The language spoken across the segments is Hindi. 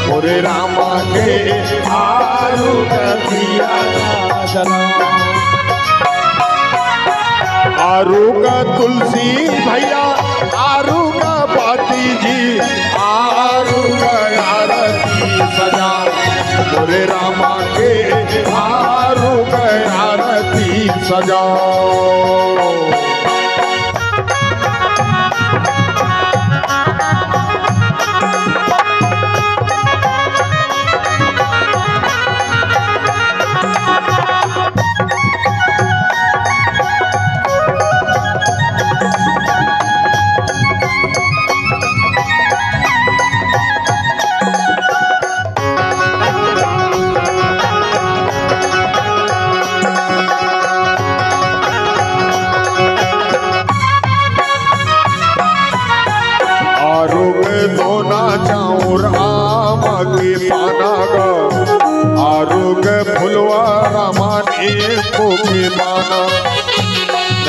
मोरे रामा के आरुग दिया जला। आरुग तुलसी भैया आरुग बाती जी आरुग आरती सजा। मोरे रामा के आरुग आरती सजा।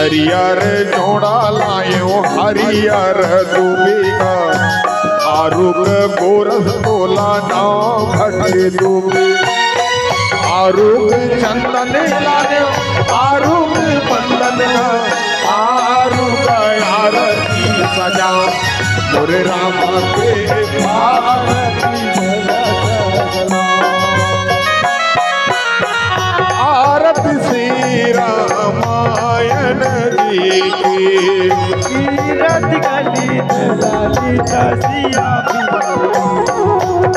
हरियर जोड़ा लायो हरियर दूबेगा। आरुग गोरस तोला नाव घटे दूबे। आरुग चंदन लायो आरुग बंदन आरुग आरती सजा। मोरे रामा के आरती सजा। आरती श्री रामायण जी की कीरत गलित ललित सिया।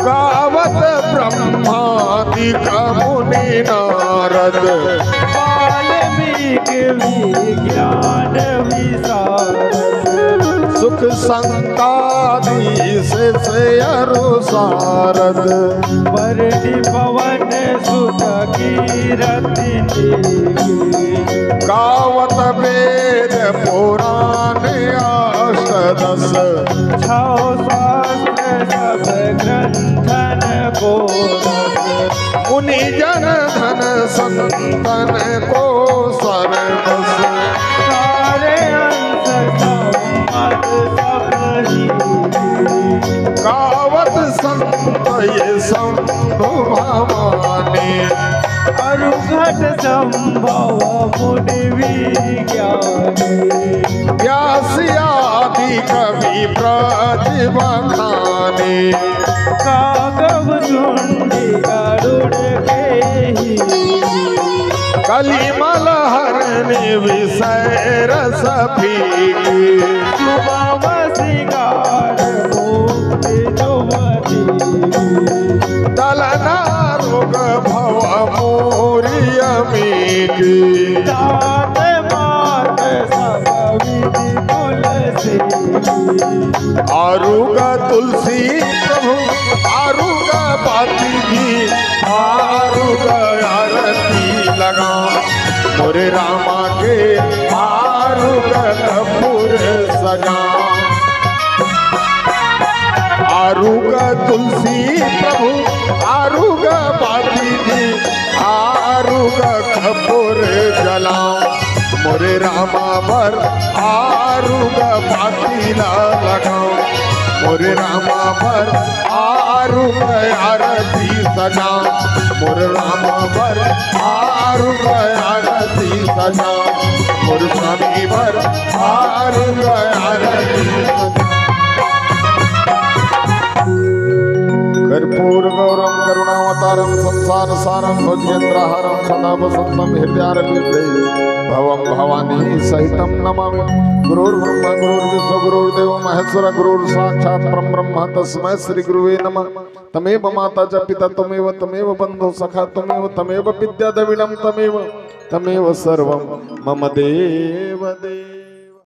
गावत ब्रह्मादिक मुनि नारद वाल्मीकि विज्ञान विशारद। सुख संतादि से अनुसारद वर्णि पवन सुत कीरति। गावत वेद पुराण अष्टदश। छौ शास्त्र सब ग्रंथन को। मुनि जन धन संतन को सर्वस। सारे अंश संमत सब ही। गावत संत ये शंभु भवानी। अरुघट संभव मुनि विज्ञानी। व्यास आदि कवि प्रतिभाखाने। कागव झुंडी गरुड़ केहि। कलिमल हरनि विषय रस फीकी। सुमम सिंगार मुक्ति जुमती। दलना रोग भव मोरी अमीकी। दात मात सब विधि तुलसी। आरुग तुलसी प्रभु आरुग बाती जी आरुग आरती लगा। मोरे रामा के आरुग कपूर सजा। आरुग तुलसी प्रभु आरुग बाती जी आरुग कपूर जला। मोरे रामा पर आरुग बाती लगा। मोरे रामा पर आरुग आरती सजा। मोरे रामा पर आरुग आरती सजा। मोरे स्वामी पर आरुग आरती सजा। कर्पूर गौरम करुणावतारम संसार सारम भजयेन्द्रहारम सदा वसंतम हृदयारविंदे भवम भवानी सहितम नमामि। गुरुर्ब्रह्मा गुरुर्विष्णु गुरुर्देव महेश्वर गुरुर् साक्षात् परब्रह्म तस्मै श्री गुरुवे नमः। तमेव माता च पिता तमेव तमेव बंधु सखा तमेव विद्या द्रविणं तमेव सर्वं मम देव देव।